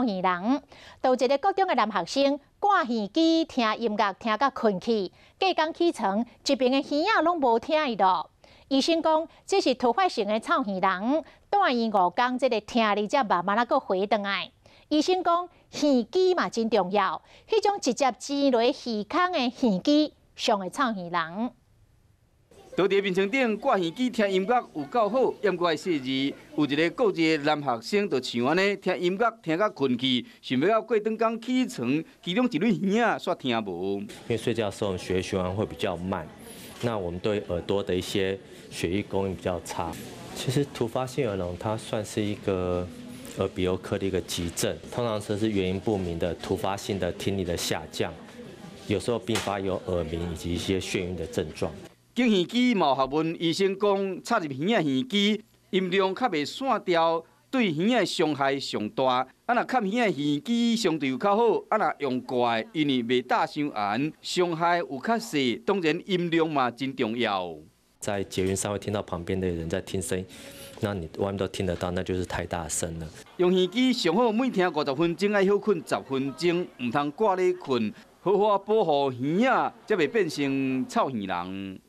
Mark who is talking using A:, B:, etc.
A: 耳人，有一个高中的男学生挂耳机听音乐听到困去，隔天起床，一边的耳仔拢无听伊咯。医生讲，这是突发性的臭耳人，住院5天，这个听力才慢慢啊，搁回转来。医生讲，耳机嘛真重要，迄种直接挤落耳孔的耳机，上会臭耳人。
B: 倒伫面床顶挂耳机听音乐有够好，掩过细字。有一个国际的男学生就像安尼听音乐听到困去，想要到过顿工起床，其中一蕊耳仔煞听无。
C: 因为睡觉的时候血液循环会比较慢，那我们对耳朵的一些血液供应比较差。其实突发性耳聋它算是一个耳鼻喉科的一个急症，通常是原因不明的突发性的听力的下降，有时候并发有耳鸣以及一些眩晕的症状。
B: 经耳机毛学问，医生讲，插入耳仔耳机音量较袂散掉，对耳仔伤害上大。若插耳仔耳机相对有较好，若用怪，因为袂大伤严，伤害有较细。当然音量嘛真重要。
C: 在捷运上会听到旁边的人在听声音，那你外面都听得到，那就是太大声了。
B: 用耳机上好，每听50分钟，爱休困10分钟，唔通挂咧困，好好保护耳仔，才袂变成臭耳人。